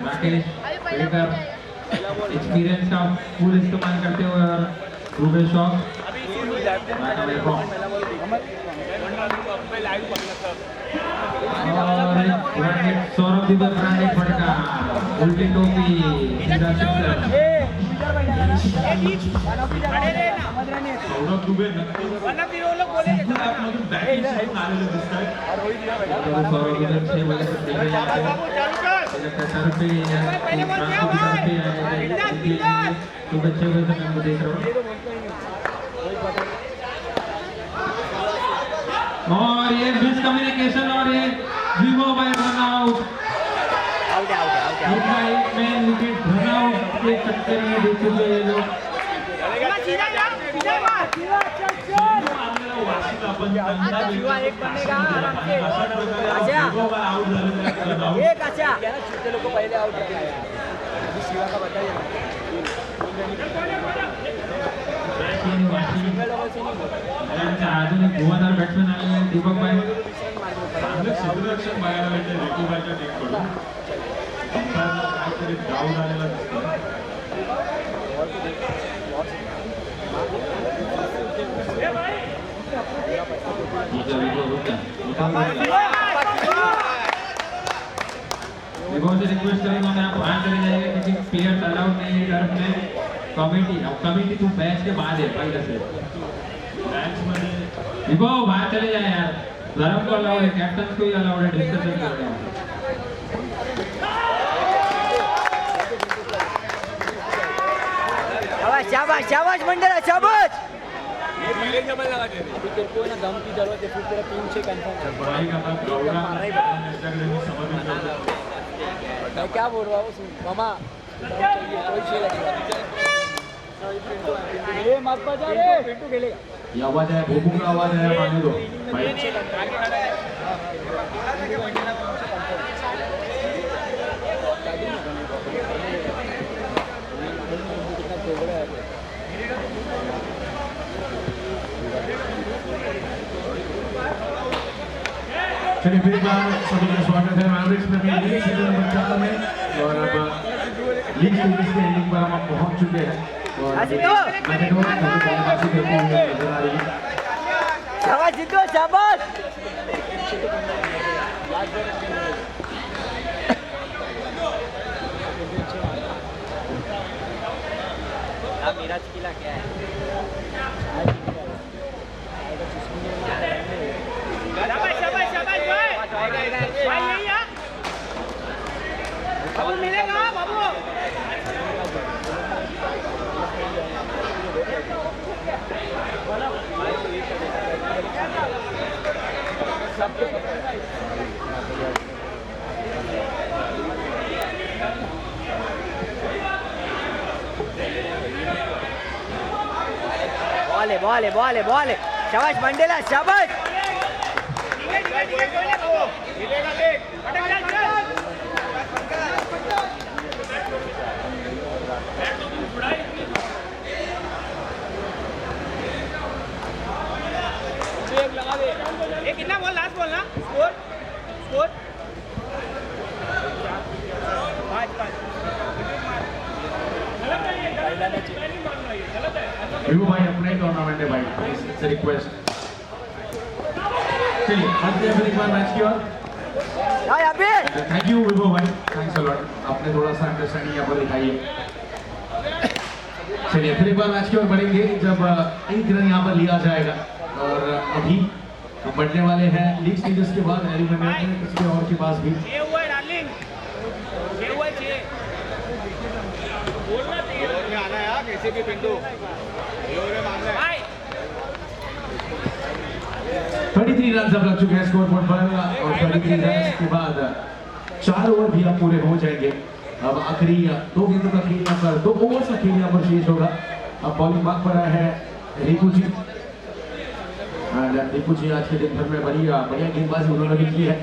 Rakesh baker experience का full इस्तेमाल करते हुए और रूबे शॉट और सौरभ दुबे ब्रांडेड फटका उल्टी टोपी सौरभ दुबे नक्की सौरभ दुबे 6 बजे से देखे जाते हैं तरफ पे सुबह 6 बजे से मैं देख रहा हूँ और ये मिसकम्युनिकेशन और ये विवो बाय रन आउट एक मैन विकेट रन आउट के चक्कर में देख चुके हैं लोग एक बनेगा आराम से एक अच्छा छोटे लोग को पहले आउट शिवा का बताइए आधुनिक 2000 बॅट्समॅन आलेले दीपक भाई क्षेत्ररक्षण बघायला भेटते रेटीबाईच्या टीमकडून काहीतरी डाऊन आलेला दिसतो विभो से रिक्वेस्ट करेंगे मैं आप बाहर चले जाइए क्योंकि प्लेयर्स अलाउड नहीं है टर्फ में कमिटी अब कमिटी तू मैच के बाद है पहले से मॅच मध्ये विभो बाहर चले जाए यार धर्म को अलाउड है कैप्टन को ही अलाउड है डिस्कशन कर रहे हैं शाबाश शाबाश मंडल शाबाश अभी तेरे को ना दम की जरूरत है फिर तेरा 3-6 कंफर्म भाई का बात प्रोग्राम इंस्टाग्राम में समझ नहीं आता मैं क्या बोल रहा हूँ मामा कोई छे लगेगा ये मत बजा रे पिंटू खेलेगा ये आवाज है भूकंप का आवाज है माने दो भाई चलिए फिर एक बार सभी का स्वागत है Mavericks premier league season number 4 में और अब लीग सीरीज के एंडिंग पर हम पहुंच चुके हैं और मैकेडोर बल्लेबाजी करती हुई नजर आ रही है शाबाश जितो शाबाश मेरा किला क्या है शाबाश शाबाश शाबाश भाई यही है बाबू मिलेगा बाबू बॉल बॉल शाबाश मंडेला शाबाश कितना बॉल लास्ट बॉल ना स्कोर विभू भाई अपना ही टूर्नामेंट है भाई इट्स रिक्वेस्ट चलिए आते हैं फिर एक बार मैच की ओर थैंक यू विभू भाई थैंक्स अ लॉट आपने थोड़ा सा अंडरस्टैंडिंग यहाँ पर दिखाई है चलिए फिर एक बार मैच की ओर बढ़ेंगे जब एक रन यहाँ पर लिया जाएगा और अभी हम बढ़ने वाले हैं लीग स्टेजेस के बाद एलिमिनेटर किसी और के पास भी आना है कैसे भी पिंटू 33 रन अब लग चुके हैं स्कोर बोर्ड पर और 33 रन के बाद 4 ओवर भी अब पूरे हो जाएंगे अब आखिरी 2 गेंदों का खेल यहाँ पर 2 ओवर्स का खेल यहाँ पर शेष होगा अब बॉलिंग मार्क पर आया है रिपू जी आज के दिन भर में बढ़िया गेंदबाजी उन्होंने भी की है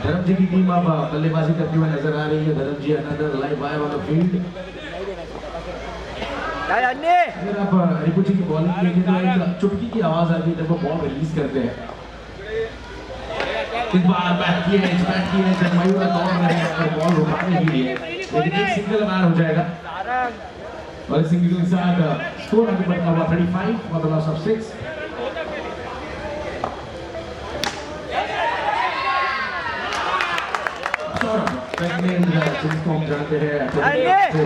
धर्म जी की टीम अब बल्लेबाजी करते हुए नजर आ रही है धर्म जी अनदर लाइव आए ऑन द फील्ड अब रिपू जी की बॉलिंग देखें तो एक चुटकी की आवाज आती है जब वो बॉल रिलीज करते हैं इस बार बैट की है जब मयूर दौड़ रहे हैं और बॉल उठा नहीं लिए, लेकिन एक सिंगल बार हो जाएगा और इस सिंगल के साथ स्कोर आगे बढ़ता हुआ 35 फॉर द लॉस ऑफ 6। जिसको हम जानते हैं तो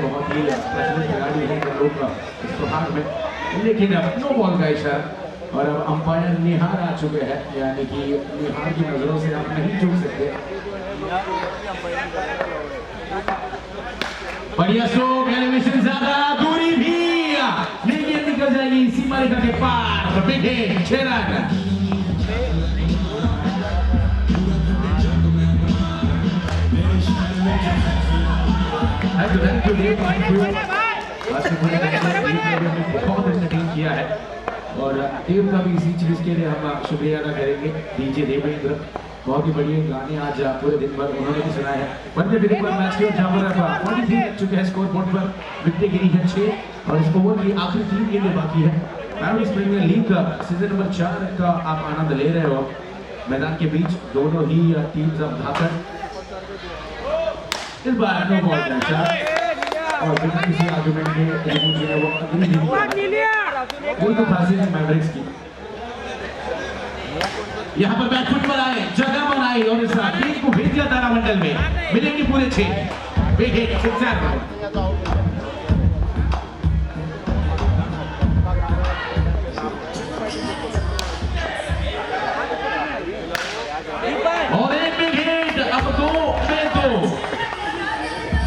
बहुत ही प्रचलित खिलाड़ी है लोग इस प्रभाग में, लेकिन अब नो बॉल का इशारा और अब अंपायर निहार आ चुके हैं, यानी कि निहार की नजरों से आप नहीं चूक सकते। बढ़िया स्ट्रोक, एलिवेशन ज्यादा, दूरी भी लेकिन निकल जाएगी सीमा रेखा के पार। Big hit, 6 run. बहुत एंटरटेन किया है और देव का भी इसी चीज के लिए हम शुक्रिया अदा करेंगे। डीजे देवेंद्र बहुत ही बढ़िया गाने आज पूरे दिन भर उन्होंने भी सुनाए हैं। वनडे क्रिकेट पर मैच के जहां पर 43 लग चुके हैं स्कोर बोर्ड पर, विकेटें गिरी है 6 और इस ओवर की आखिरी 3 गेंदें बाकी है। पैरिस प्रीमियर लीग का सीजन नंबर 4 का आप आनंद ले रहे हो। मैदान के बीच दोनों ही टीम्स अब धाकर इस बार नो बॉल का और बिना किसी आर्गुमेंट के जी ने वो अग्री नहीं कोई तो खासी है मैवरिक्स की। यहाँ पर बैकफुट पर आए, जगह बनाई और इस टीम को भेज दिया तारामंडल में। मिलेंगे पूरे 6 बिग हिट, 6 रन। और एक बिग हिट, अब 2 में 2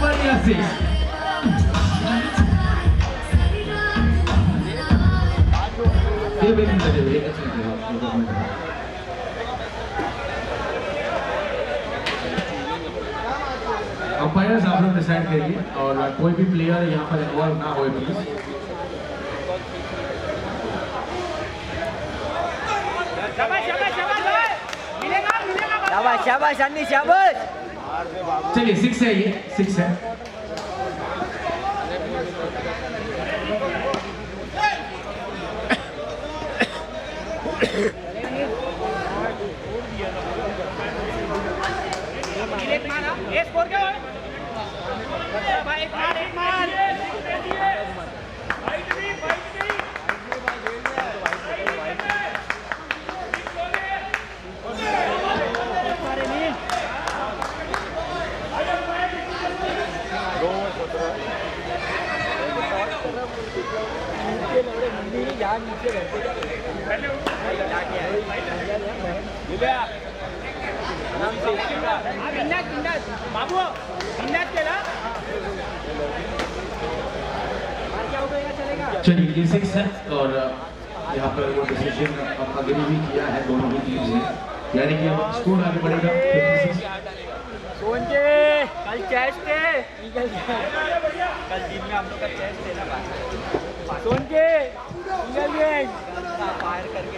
बढ़िया से अंपायर्स आप लोग डिसाइड करिए और कोई भी प्लेयर यहाँ पर इन्वॉल्व ना हो प्लीज। शाबाश शाबाश अन्नी शाबाश। चलिए 6 है, ये 6 है। चलिए ये 6 है और यहाँ पर वो डिसीजन अग्री भी किया है दोनों ही टीम्स ने, यानी कि अब स्कोर आगे बढ़ेगा 56। कल चेस्ट है, कल दिन में हम लोग का चेस्ट है ना सोन के फायर करके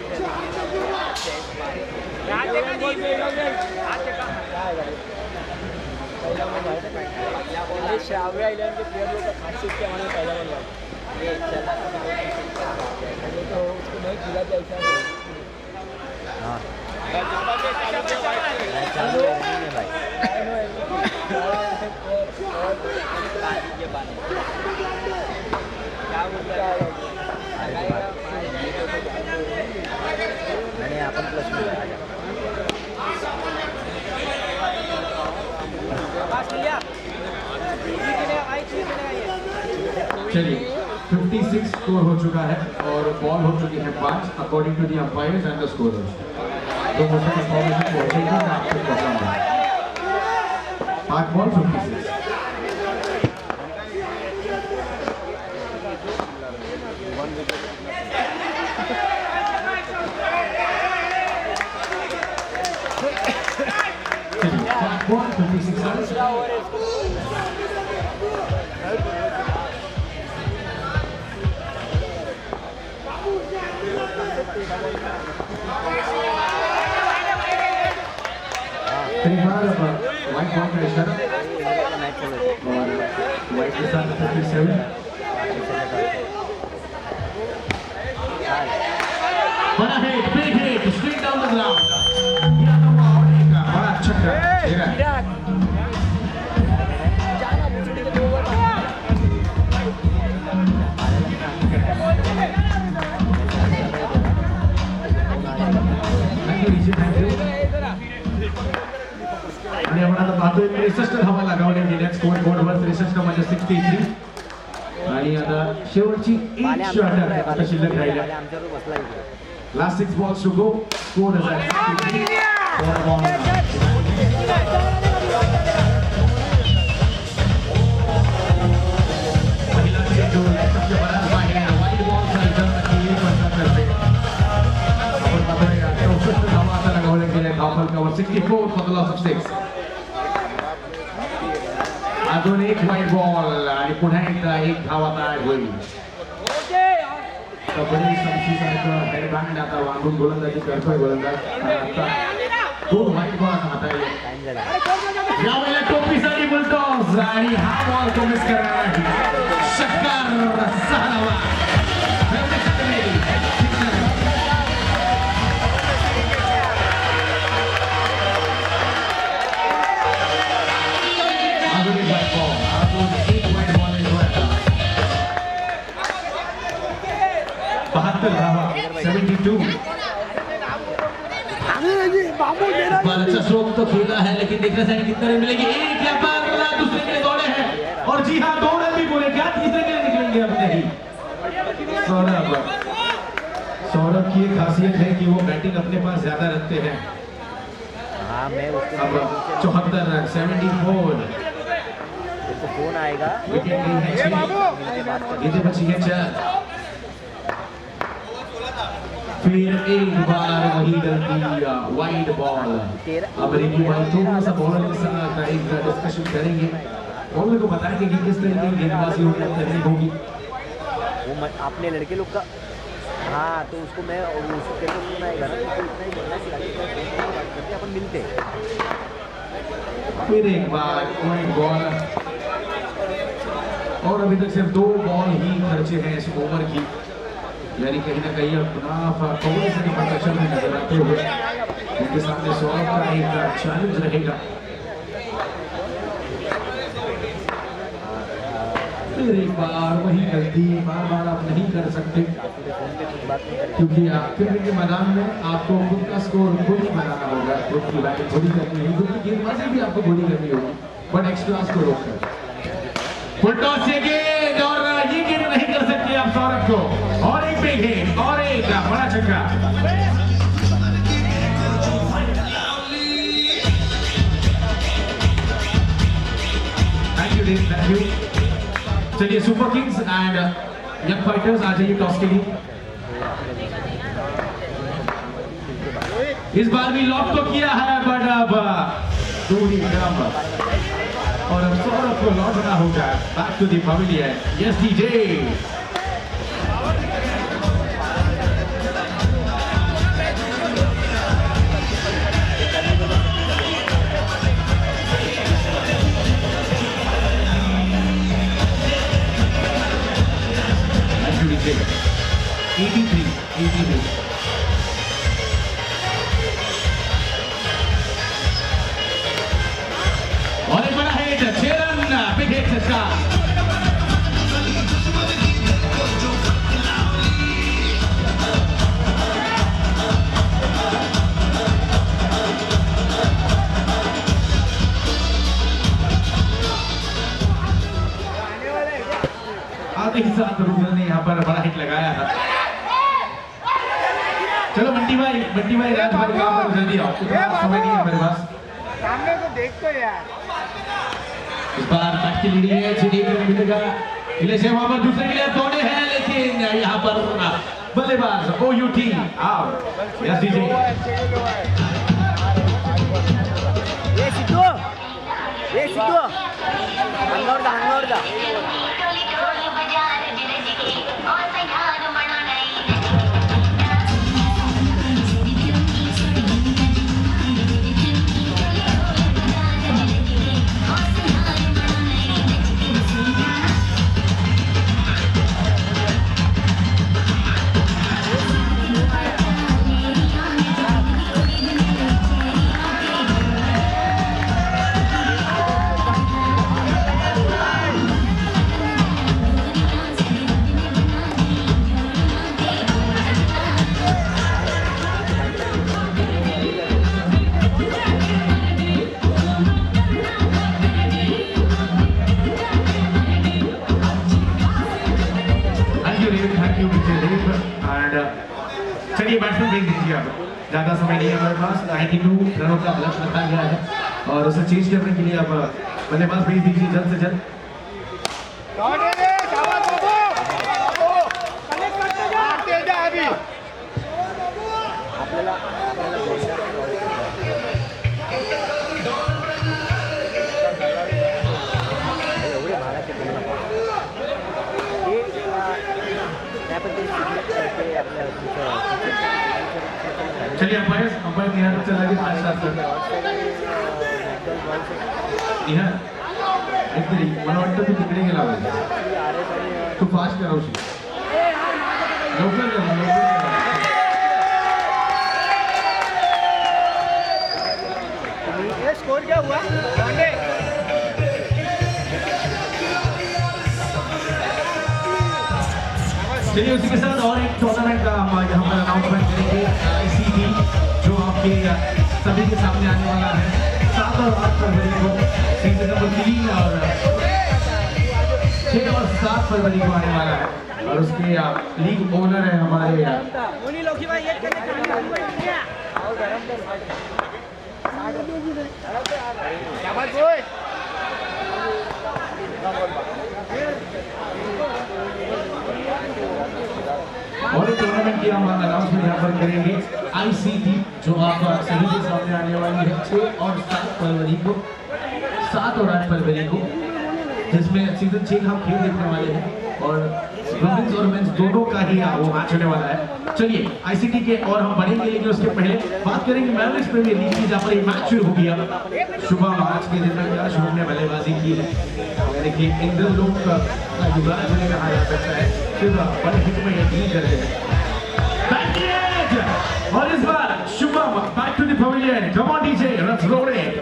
श्राव्य आइलैंड के प्लेयर लोग का खासियत क्या हमारे पहला बन तो उसको नहीं खिला जाए मैंने अपन प्लस में चलिए 56 स्कोर हो चुका है और बॉल हो चुकी है 5 according to the umpires and the scorers. तो मुझे इंफॉर्मेशन पहुंचेगी मैं आपको बताऊंगा। 5 ball 56। Ball 56 runs. White ball का इशारा और white के साथ 57। बड़ा hit, big hit, straight down the ground. बड़ा छक्का। धावा लगावल्या गेल्या स्कोर बोर्डवर 63 म्हणजे 63 आणि आता शेवटची एक शॉट आता शिल्लक राहिल्या आमच्यावर बसला इथे last 6 balls to go score is at 63 पहिला चेंडू सबसे बड़ा बाहेर वाईड बॉलचा इथं नक्की बंद करते आपण पाहतोय 64 धावा आता लगावल्या गेल्या धावफलकावर 64 for the loss of 6 अजून एक वाईड बॉल आणि पुन्हा एकदा एक धाव आता ऍड होईल कबड्डी संस्थेसारखं हेडबँड आता वांगून गोलंदाजी करतोय गोलंदाज आणि आता दोन वाईड बॉल हाताळले यावेळेला टोपीसाठी बुलटॉस आणि हा बॉल तो मिस करणार नाही षटकार 6 धावा अजून एक वाईड बॉल अजून एक वाईड बॉल येतोय 72 धावा 72 बॉल अच्छा स्ट्रोक तो खेला है लेकिन देखना चाहिए कितने रन मिलेंगे एक या पार दूसरे के लिए दौड़े हैं और जी हाँ 2 रन भी बोले क्या तीसरे के लिए निकलेंगे अब नहीं सौरभ की एक खासियत है कि वो बैटिंग अपने पास ज्यादा रखते हैं हाँ मैं उसके अब 74 रन 74 तो फोन आएगा विकेट नहीं है 6 गेंदें बची है 4 फिर एक बार वही गलती वाइड बॉल अब रिकी भाई थोड़ा सा बॉलर के साथ एक डिस्कशन करेंगे बॉलर को बताएंगे कि किस तरीके की गेंदबाजी करनी होगी वो अपने लड़के लोग का हाँ तो उसको मैं उसको कैसे फोन आएगा ना तो इतना ही बोलना कि बात करते अपन मिलते फिर एक बार वाइड बॉल और अभी तक सिर्फ 2 बॉल ही खर्चे हैं इस ओवर की यानी कहीं ना कहीं अपना थोड़े से प्रदर्शन में नजर आते हुए उनके सामने सौरभ का एक चैलेंज रहेगा फिर एक बार वही गलती बार आप नहीं कर सकते क्योंकि क्रिकेट के मैदान में आपको खुद का स्कोर खुद ही बनाना होगा खुद की बैटिंग खुद ही करनी होगी खुद की गेंदबाजी भी आपको खुद ही करनी होगी बट एक्स्ट्रा को रोककर फुल टॉस ये गेंद और ये गेंद नहीं कर सकते आप सौरभ को और एक बिग हिट और एक बड़ा छक्का थैंक यू थैंक यू चलिए super kings and young fighters आ जाइए टॉस के लिए इस बार भी लॉक तो किया है बट अब दूरी कम और अब सौरभ को लौटना होगा back to the pavilion yes DJ Thank you, DJ. 83. और एक बड़ा हिट 6 रन बिग हिट इसका आधे ही साथ रुद्र ने यहाँ पर बड़ा हिट लगाया था चलो बंटी भाई रात भर काम पर जल्दी आओ इतना समय नहीं है मेरे पास सामने को देख तो यार इस बार बैट की लीडिंग है सीधी पर मिलेगा इले से वहां पर दूसरे के लिए दौड़े हैं लेकिन यहाँ पर बल्लेबाज OUT आओ यस डीजे ये सिद्धू हंगौर दा चलिए बैट्समैन भेज दीजिए आप, ज्यादा समय नहीं है हमारे पास। 92 रनों का लक्ष्य रखा गया है और उसे चेंज करने के लिए आप बल्लेबाज भेज दीजिए जल्द से जल्द। लौटे दे, शाबाश बाबू। मारते जा अभी। आपल्याला एवढे महाराष्ट्र बोलू नका. चलिए अंपायर निहार चला के 5 सात कर निहार एकतरी मला वाटतं तू तिकडे गेला पाहिजे, तू फास्ट करावशी लवकर कर लवकर. ये स्कोर क्या हुआ? लौटे। चलिए उसी के साथ और एक टूर्नामेंट का हम यहाँ पर अनाउंसमेंट करेंगे। ICT जो आपके सभी के सामने आने वाला है 7 और 8 फरवरी को, सीजन नंबर 3 और 6 और 7 फरवरी को आने वाला है। और उसके लीग ओनर है हमारे शाबाश बॉय। और एक टूर्नामेंट की हम अनाउंसमेंट यहाँ पर करेंगे। ICT जो आप सभी के सामने आने वाली है 6 और 7 फरवरी को, 7 और 8 फरवरी को, जिसमें सीजन 6 हम खेल देखने वाले हैं और वुमेन्स और मेंस दोनों का ही वो मैच होने वाला है। चलिए ICT के और हम बढ़ेंगे, लेकिन उसके पहले बात करेंगे मैवरिक्स प्रीमियर लीग की, जहाँ पर एक मैच शुरू हो गया। शुभम आज के दिन में क्या शुभम ने बल्लेबाजी की है, यानी कि इन लोग का युवराज होने कहा जा सकता है, सिर्फ बड़े हिट में यकीन करते हैं। और इस बार Shubham back to the pavilion, come on DJ, let's roll it.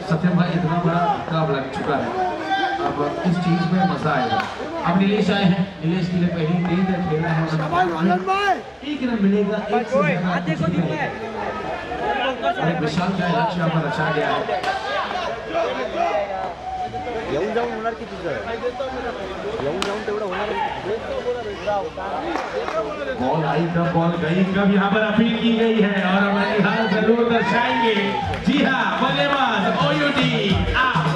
Satyam भाई इतना बड़ा काम लग चुका है, अब इस चीज में मजा आएगा। अब नीलेश आए हैं, नीलेश के लिए पहली गेंद खेला है, एक रन मिलेगा, एक से ज्यादा विशाल का लक्ष्य यहाँ पर रचा गया है। येऊन जाऊन होणार की तुझं, येऊन जाऊन तेवढं होणार. बॉल आई कब बॉल गई कब, यहाँ पर अपील की गई है और हमारे हाल जरूर दर्शाएंगे। जी हाँ, बल्लेबाज OUD आउट।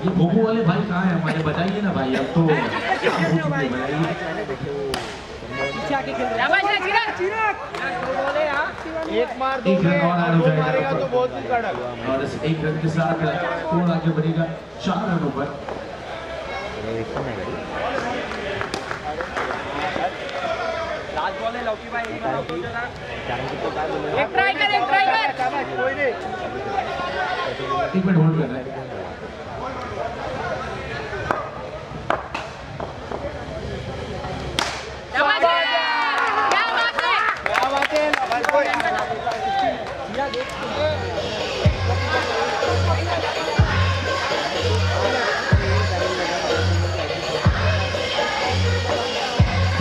ये भोगू वाले भाई कहाँ हैं हमारे, बताइए ना भाई, अब तो एक मार दो, एक रन और आना मारेगा तो बहुत ही कड़क। और इस एक रन के साथ स्कोर आगे बढ़ेगा 4 रनों पर। एक ट्राई कर। कोई नहीं, 1 मिनट होल्ड करना है।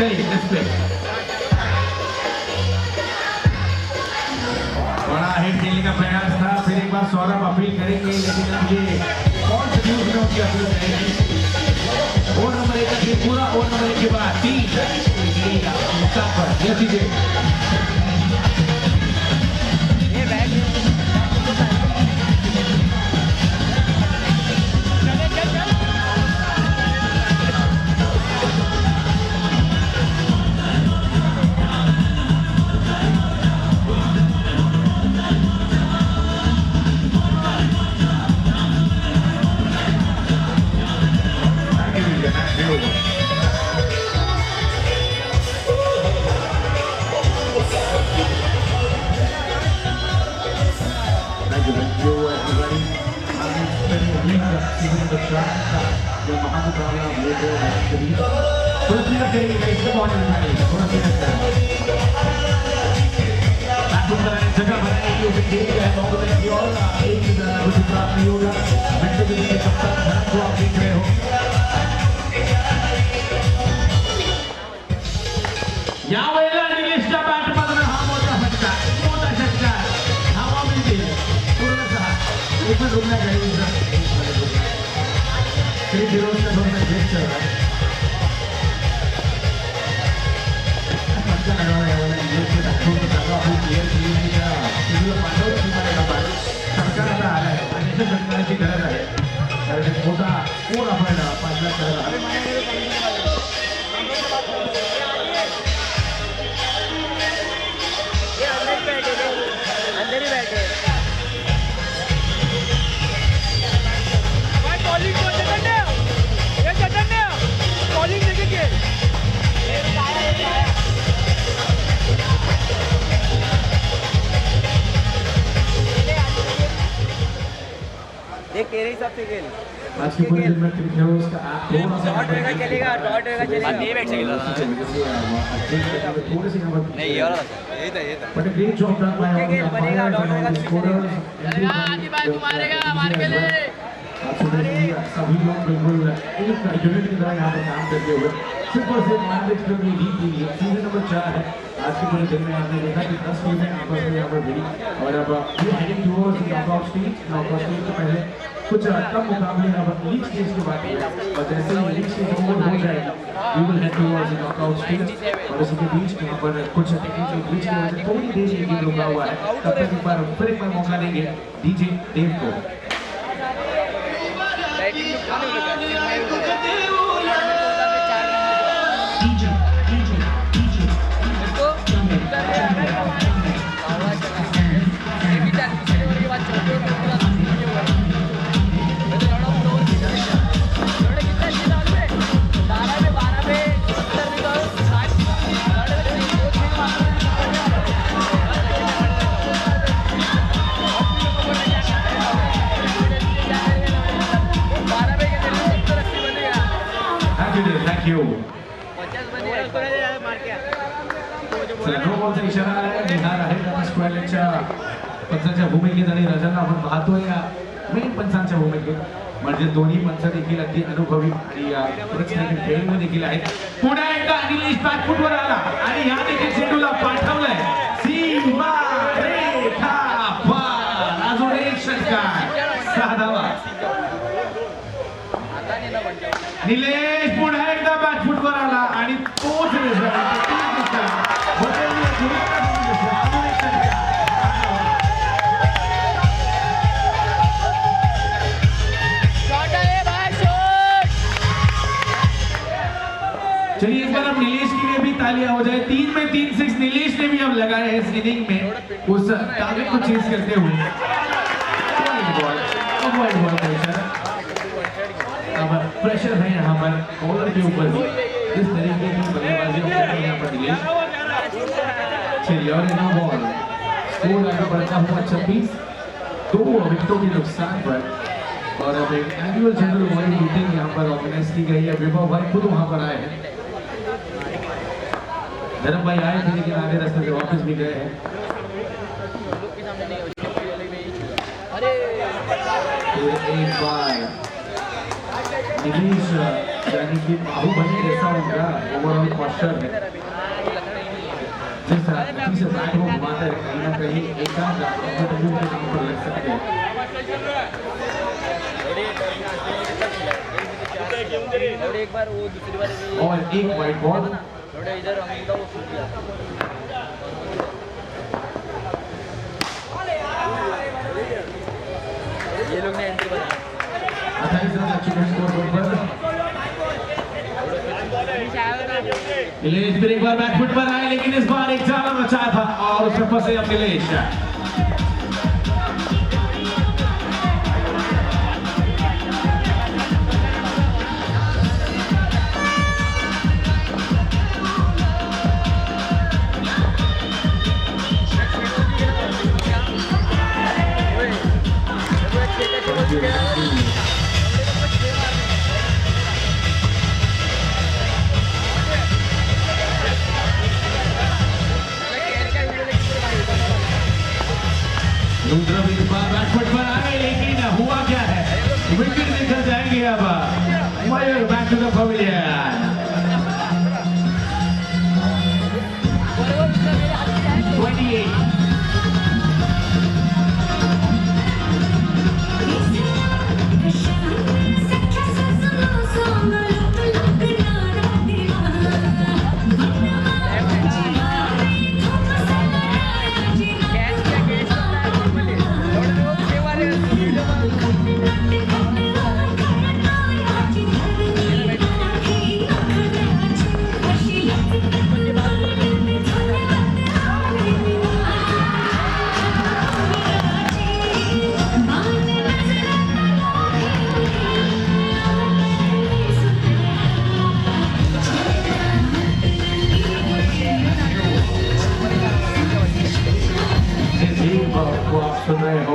चलिए डिस्प्ले बड़ा हिट खेलने का प्रयास था, फिर एक बार सौरभ अपील करेंगे, लेकिन अब ये कौन सी न्यूज में उनकी अपील करेंगे। ओवर नंबर 1 का पूरा ओवर नंबर 1 के बाद 3 पर ये चीजें जो महामुकाबला बोल रहे हैं थोड़ा सी करेंगे इसके बॉल में थोड़ा सी जगह बनाने की उसे खेल गया है की और एक की तरह कुछ प्राप्त नहीं होगा मिनटों के लिए कप्तान धरम को आप देख रहे हो या वेळेला निलेशच्या बॅट मधून हा मोठा फटका हवा मिळते पूर्णतः ओपन रुकना चाहिए श्री फिरोजचा थोड़ा ब्रेक चल रहा है फटका लगाना है वाला निलेशच्या डॉक्टर को जागा हो क्लियर केली नाही का तुझं पाठवत तुम्हाला का पाठ सरकारला आला आहे आणि इथे सरकारची गरज आहे कारण एक मोठा कोण आपण 5 लाख करायला अंदर ही बैठे बॉलिंग को चटने ये चटने बॉलिंग लेके के देख तेरे हिसाब से खेल आज के पूरे दिन में क्रिकेट हीरोज का ऐप थोड़ा सा डॉट होएगा चलेगा नहीं बैठ सकेगा थोड़े से यहाँ पर नहीं ये वाला but a great job done by all the बनेगा, umpires डॉट and all होएगा the तो scorers. आप सुन रहे हैं, सभी लोग बिल्कुल एक यूनिट की तरह यहाँ पर काम करते हुए सिर्फ और सिर्फ मैच में लीड के लिए सीजन नंबर 4 है आज के पूरे दिन में आपने देखा कि 10 टीमें आपस में यहाँ पर भिड़ी और अब ये हेडिंग टुवर्ड्स नॉकआउट स्टेज से पहले कुछ कम मुकाबले यहाँ पर लीग स्टेज के बाद और जैसे ही लीग स्टेज ओवर हो जाएगा we will head towards knockout stage और इसी के बीच यहाँ पर कुछ टेक्निकल ग्लिच की वजह से थोड़ी देर ये गेम रुका हुआ है तब तक एक बार फिर एक बार मौका देंगे डीजे देव को Thank you. चला नो बॉलचा इशारा आला आहे निहार आहे आता स्क्वेअर लेगच्या पंचांच्या भूमिकेत आणि रजांना आपण पाहतोय या मेन पंचांच्या भूमिकेत म्हणजे दोन्ही पंच देखील अगदी अनुभवी आणि प्रत्येक खेळाडू देखील आहेत पुन्हा एकदा निलेश बॅकफुटवर आला आणि या देखील चेंडूला पाठवलंय सीमा रेखा पार अजून एक षटकार 6 धावा निलेश पुन्हा एकदा बॅकफुटवर आला आणि तोच चलिए इस बार अब नीलेश के लिए भी तालियां हो जाए 3 में 3 6 नीलेश ने भी अब लगाए हैं इस इनिंग में उस टारगेट को चेज करते हुए अब प्रेशर है यहाँ पर बॉलर के ऊपर भी इस तरीके की बल्लेबाजी कर रहे हैं यहाँ पर नीलेश चलिए और नो बॉल स्कोर आगे बढ़ता हुआ 26 2 विकेटों के नुकसान पर और अब एक एनुअल जनरल बॉडी मीटिंग यहाँ पर ऑर्गेनाइज की गई है विभव भाई खुद वहाँ पर आए हैं धर्म भाई आए थे लेकिन आधे रास्ते से वापस भी गए हैं एक बार नीलेश यानी कि बाहुबली जैसा उनका ओवरऑल पोस्चर है जिस गति से बैट को घुमाते हैं कहीं ना कहीं एकांत कंफर्टेबल के काम पर लग सकते हैं एक बार वो दूसरी बार और एक वाइड बॉल इधर अमेरिका वो शूट किया ये लोग ने एंट्री बनाया 28 रन अच्छे स्कोर पर नीलेश फिर एक बार बैकफुट पर आए लेकिन इस बार एक जाला बचा था और उसमें फंसे अब नीलेश निकल जाएंगे अब मयूर बैक टू द पवेलियन 28 को आप सुन रहे हो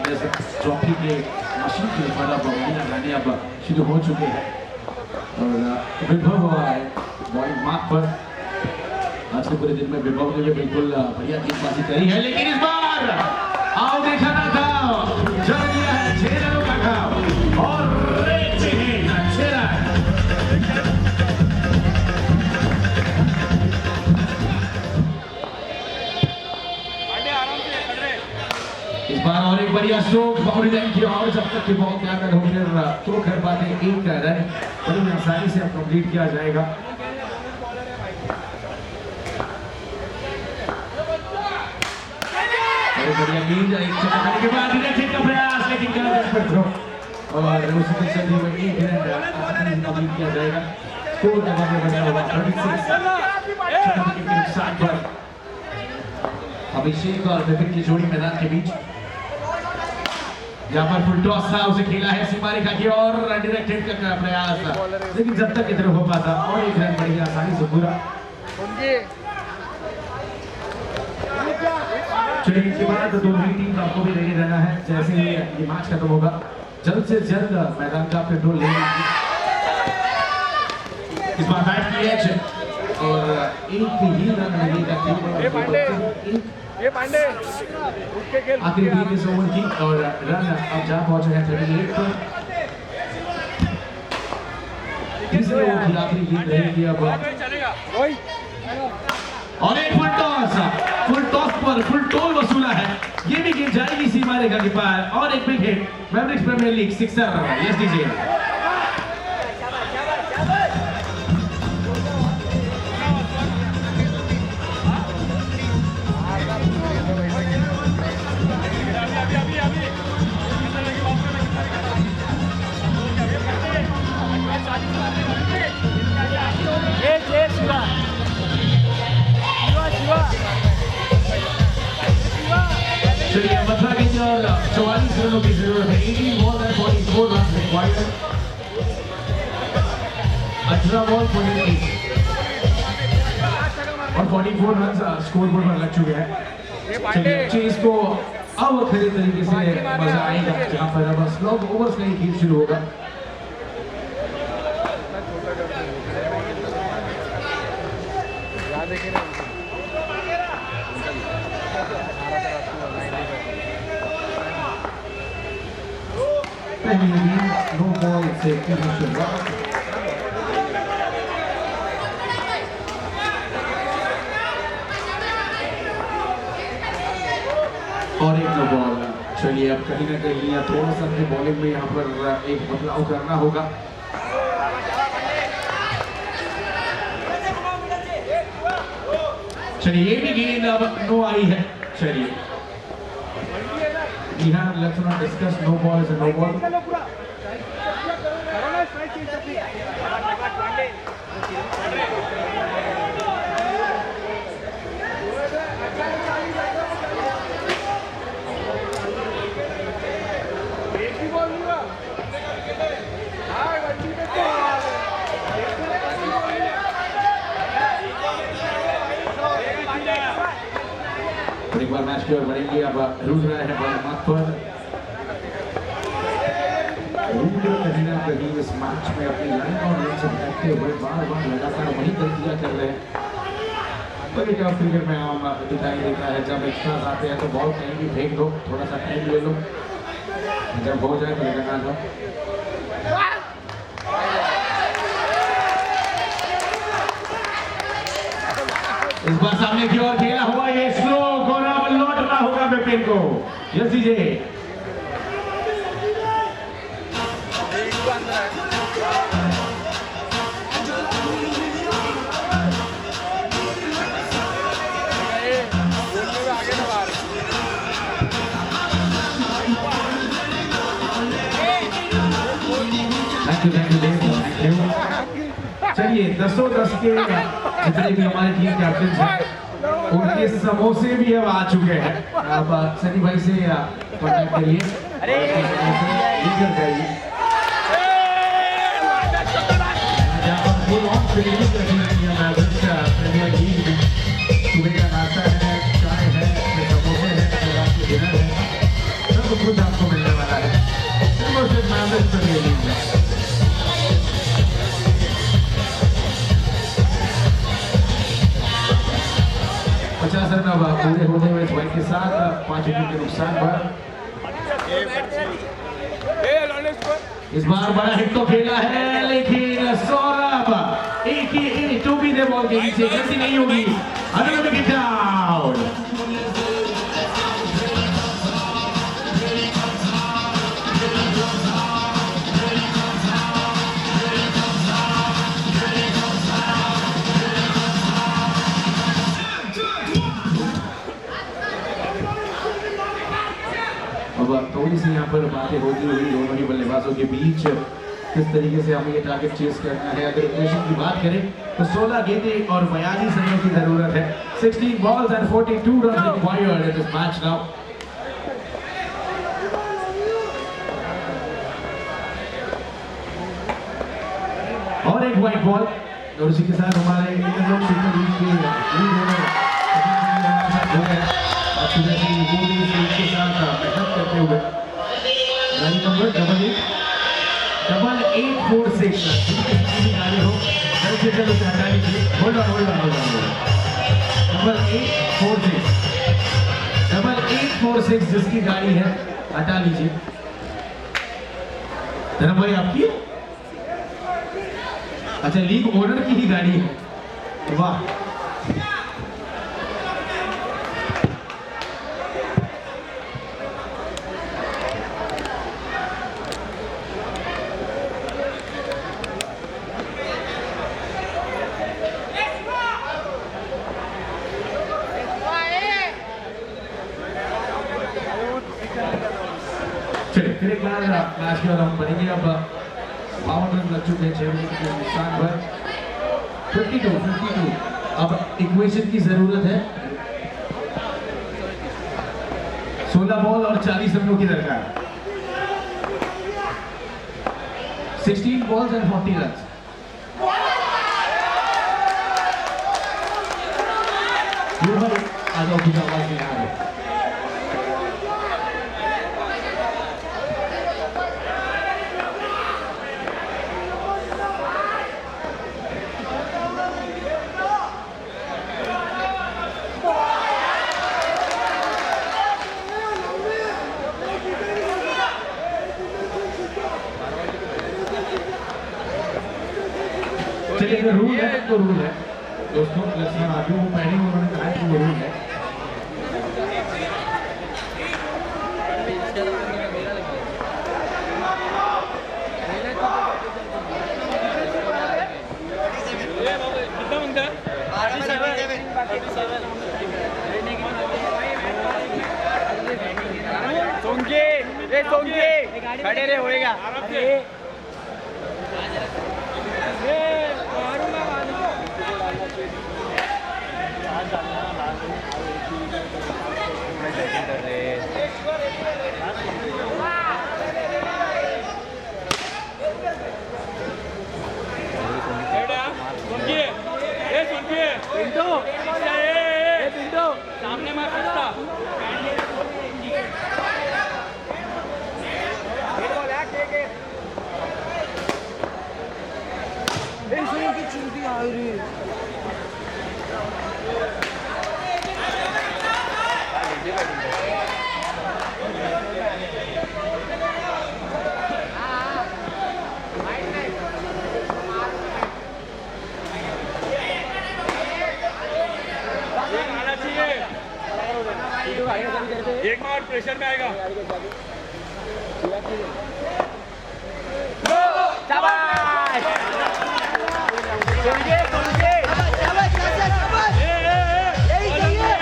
जैसे चौकी के मशीन के ऊपर गाने अब शुरू हो चुके हैं और विभव बॉलिंग मार्क पर आज के पूरे दिन में विभव ने भी बिल्कुल बढ़िया गेंदबाजी करी है लेकिन इस बार आओ देखा ना था चल दिया है 6 रनों का काम और एक विकेट 6 रन इस बार और एक बढ़िया स्ट्रोक बाउंड्री लाइन की और जब तक कि बॉल क्या कर होकर थ्रो कर पाते एक रन बड़ी आसानी से अब कंप्लीट किया जाएगा बढ़िया गेंद एक छक्का करने के बाद डायरेक्ट हिट का प्रयास लेकिन गलत पर थ्रो और उसी के चलते हुए एक रन आसानी से कंप्लीट किया जाएगा स्कोर का बात बना हुआ 36 छक्का के नुकसान पर अभिषेक और विपिन की जोड़ी मैदान के बीच यहाँ पर फुल टॉस था उसे खेला है सीमा रेखा की और डायरेक्ट हिट का प्रयास लेकिन जब तक इधर हो पाता और एक रन बड़ी आसानी से पूरा चलिए इसके बाद दोनों टीम आपको भी रेडी रहना है जैसे ही ये मैच खत्म होगा जल्द से जल्द मैदान का कंट्रोल ले इस बार बैट की एज और एक ही रन लगेगा ये पांडे उठ के खेल आखिरी 20 ओवर की और रन अब जा पहुंचे हैं 38 पर तीसरे ओवर की आखिरी गेंद रहेगी अब चलेगा और एक फुल टॉस पर फुल टोल वसूला है ये भी गेंद जाएगी सीमा रेखा के पार और एक wicket Mavericks premier league sixer yes DJ चलिए 15 गेंद और 44 रनों की जरूरत है 18 बॉल है 44 रन रिक्वायर्ड 18 बॉल 48 और 44 रन स्कोर बोर्ड पर लग चुके हैं चलिए चेस को अब खरीद तरीके से मजा आएगा जहां पर अब स्लो ओवर्स का खेल शुरू होगा नो बॉल से और एक नो बॉल चलिए अब कहीं ना कहीं थोड़ा सा अपनी बॉलिंग में यहाँ पर एक बदलाव करना होगा चलिए ये भी गेंद अब नो आई है चलिए जी हाँ let's not discuss no ball is a no ball एक बार मैच की ओर बढ़ेंगे अब रूज रहे हैं बॉल मार्क पर कहीं ना कहीं इस मैच में अपनी लाइन और लाइन से भटकते हुए बार बार लगातार वही गलतियां कर रहे हैं और क्रिकेट में आम दिखाई देता है जब एक्स्ट्रास आते हैं तो बॉल कहीं भी फेंक दो थोड़ा सा टाइम ले लो जब हो जाए तो लगा दो इस बार सामने की ओर खेला हुआ ये स्लो गोरा लौटना होगा विपिन को। यस दीजिए। चलिए 10-10 के जितने भी हमारे टीम कैप्टन हैं उनके समोसे भी अब आ चुके हैं। अब सनी भाई से कॉन्टैक्ट करिए, लीकर जाइए। सुबह का नाश्ता है, चाय है, समोसे है, रात के डिनर है, सब कुछ आपको मिलने वाला है। सिर्फ मैनेज कर लीजिए। पचास रन अब पूरे होने हुए पॉइंट के साथ 5 विकेट के नुकसान पर इस बार बड़ा हिट तो खेला है, लेकिन सौरभ एक ही टोपी दे बॉल के नीचे, गलती नहीं होगी। अगला विकेट डाउन। अब थोड़ी सी यहाँ पर बातें होती हुई दोनों ही बल्लेबाजों के बीच किस तरीके से हमें ये टारगेट चेस करना है। अगर इक्वेशन की बात करें तो 16 गेंदें और 42 रनों की जरूरत है। 16 balls and 42 runs required in this match now. और एक व्हाइट बॉल और उसी के साथ हमारे इंडियन सुपर लीग के लीग के साथ मेहनत करते हुए गाड़ी नंबर 8846 गाड़ी हो जल्द से जल्द उसे हटा लीजिए। होल्ड ऑन नंबर 8846 जिसकी गाड़ी है हटा लीजिए। धर्म भाई आपकी अच्छा लीग ओनर की ही गाड़ी है, वाह। चलिए फिर एक बार मैच के हम बढ़ेंगे। अब 52 रन लग चुके हैं 6 विकेट के नुकसान पर। 52 अब इक्वेशन की जरूरत है। 16 बॉल और 40 रनों की दरकार। 16 balls and 40 runs। ये भाई आज ऑफिस आवाज में आ रहा है। चलिए अगर रूल है तो रूल है दोस्तों। लक्ष्मण आजू वो पहले उन्होंने कहा है कि वो रूल है। सोंगे खड़े रहे होएगा। सामने मैं पिस्ता की चूती आ रही है। एक मार प्रेशर में आएगा शाबाश सुन के यही चाहिए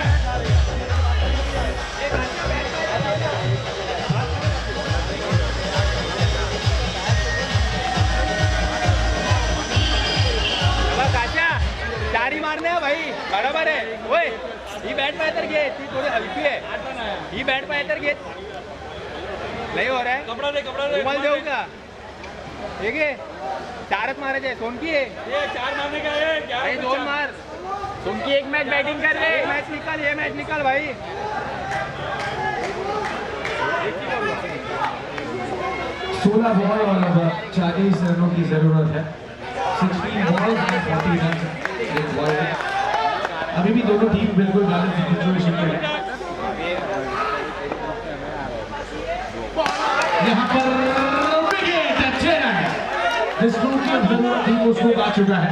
काशा चारी मारने हैं भाई बराबर आहे होय ही बॅट पाय तर घे ती थोडी हलकी आहे ही बॅट पाय तर घे नाही हो रहा है कपड़ा दे रुमाल देऊ का ठीक आहे चारच मारायचे आहे सोनकी आहे ये चार मारने का है अरे दोन मार सोनकी एक मैच बैटिंग कर रहे एक मैच निकाल ये मैच निकाल भाई 16 बॉल और अब 40 रनों की जरूरत है 16 बॉल और 40 रन अभी भी दोनों टीम बिल्कुल बैलेंस सिचुएशन में है यहाँ पर विकेट अच्छे रन जिस की जरूरत थी उसको आ चुका है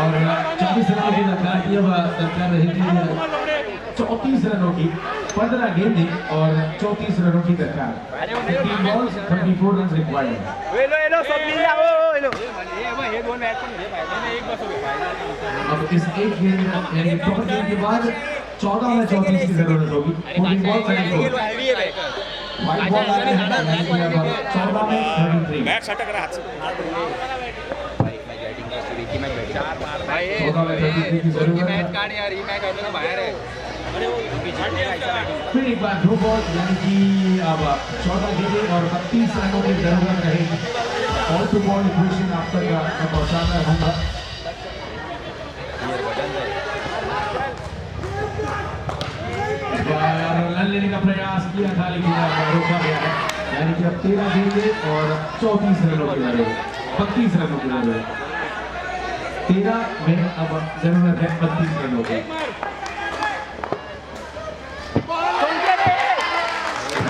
और 40 रनों की दरकार थी अब दरकार रहेगी 34 रनों की 15 गेंदें और 34 रनों की दरकार 15 balls 34 runs required हेलो सब मिल जाओ हेलो ये दोन मॅच पण घे पाहिजे एक बस हो अब इस एक गेंद यानी टॉप गेंद के बाद 14 में 34 की जरूरत होगी 14 बॉल 34 हैवी है व्हाइट बॉल आ रहे हैं यानी कि अब 14 में 33 मॅच अटक रहा चार मार भाई 14 में 33 की जरूरत है काढ यार ही मॅच आता बाहेर आहे फिर एक बार दो बॉल यानी कि अब 14 गेंदें और 32 रनों की जरूरत रहेगी ऑल टू बॉल इक्वेशन आप तक मैं पहुंचाना होगा रन लेने का प्रयास किया था लेकिन रोका गया है यानी कि अब 13 गेंदें और 34 रनों की जरूरत 32 रनों की जरूरत 13 में अब जरूरत है 32 रनों की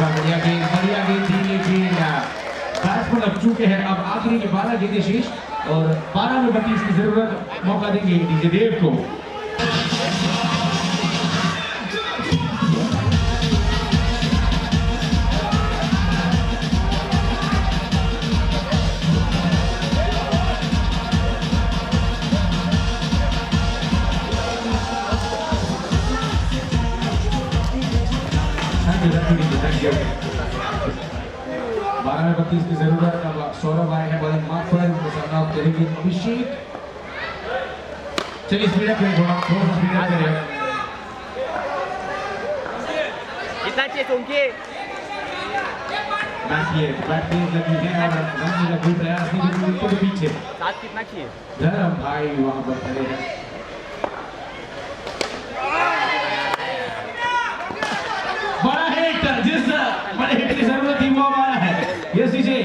बढ़िया गेंद थी लेकिन बैट्समैन अब चुके हैं अब आखिरी के 12 गेंदें शेष और 12 में 32 की जरूरत मौका देंगे डीजे देव को Thank you. 12 में 32 की जरूरत अब सौरभ आए हैं बॉलिंग मार्क पर उनके सामना करेंगे अभिषेक चलिए स्पीड अप करें थोड़ा सा स्पीड अप करें कितना चाहिए सोनकी बैट लगी है और रन का कोई प्रयास नहीं बिल्कुल ऊपर पीछे साथ कितना चाहिए धर्म भाई वहां पर खड़े हैं बड़ा हिट जिस बड़े हिट की जरूरत थी वो हमारा है यस डीजे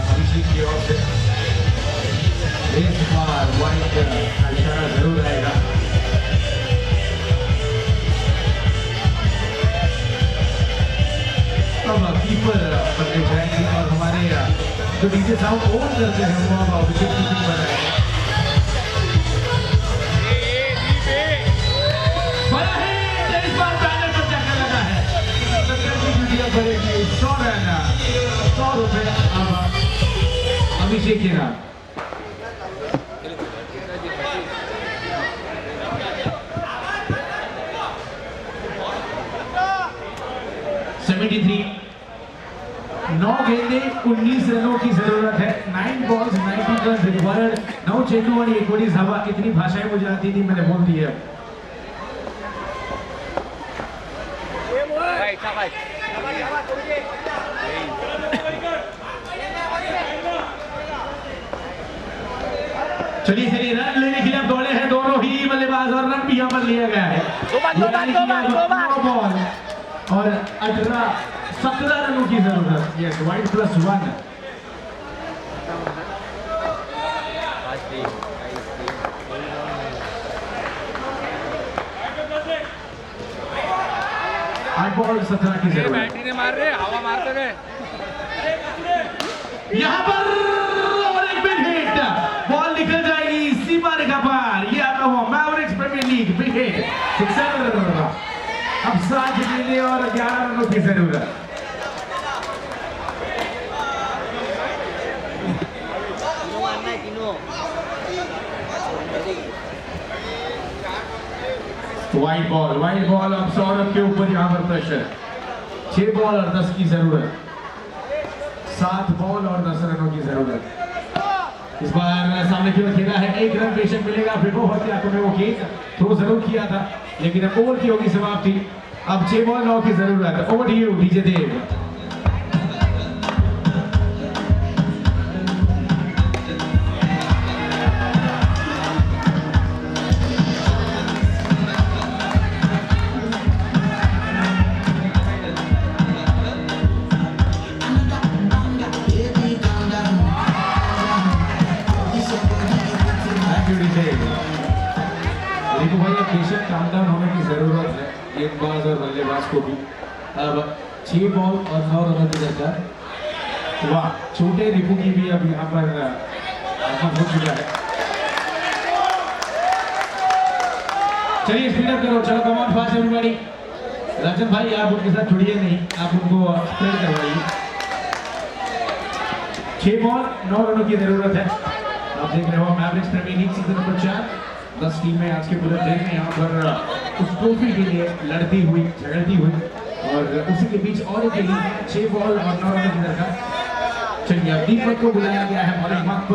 अभिषेक की ओर से इस बार वाइड का इशारा जरूर आएगा अब कीपर बनने जाएंगे और हमारे जो डीजे साउंड ऑन करते हैं वो अब अभिषेक की टीम बनाएंगे बड़ा हिट इस बार बैनर पर चक्कर लगा है करेगी 100 रन 100 रुपए अब अभिषेक के नाम नौ गेंदे 19 रनों की जरूरत है 9 बॉल्स 90 रन रिक्वायर्ड 9 चेंडू और 19 हवा इतनी भाषाएं मुझे आती थी मैंने बोल दी है चलिए रन लेने के लिए अब दौड़े हैं दोनों ही बल्लेबाज और रन भी यहाँ पर लिया गया है दो बॉल और 17 रनों की जरूरत यस वाइड +1 8 बॉल 17 की जरूरत बैटरी ने मार रहे हवा मारते हुए यहाँ पर जरूरत। तीनों मारना है, तीनों। वाइड बॉल अब सौरभ के ऊपर यहाँ पर प्रेशर। 6 बॉल और 10 की जरूरत, 7 बॉल और 10 रनों की जरूरत। इस बार सामने की ओर खेला है, 1 रन पेशेंट मिलेगा। विभो हत्याकों ने वो गेंद थ्रो जरूर किया था, लेकिन अब ओवर की होगी समाप्ति। अब 6 बॉल 9 की जरूरत। ओवर टू यू डीजे देव। रिपू भाई अब पेशेंट काम डाउन होने की जरूरत है, गेंदबाज और बल्लेबाज को भी। अब 6 बॉल और 9 रनों की दरकार। वाह, छोटे रिपू की भी अब यहाँ पर आगमन हो चुका है। चलिए स्पीड अप करो, चलो कम ऑन फास्ट एवरीबॉडी। राजन भाई आप उनके साथ जुड़िए नहीं, आप उनको स्प्रेड करवाइए। 6 बॉल 9 रनों की जरूरत है। आप देख रहे हो Mavericks premier league season number 4। 10 टीमें आज के बुलेट ट्रेन में यहाँ पर उस ट्रॉफी के लिए लड़ती हुई झगड़ती हुई, और उसी के बीच और एक लीग है। 6 बॉल और 9 रनों की दरकार। चलिए अब दीपक को बुलाया गया है बॉलिंग मंच पर।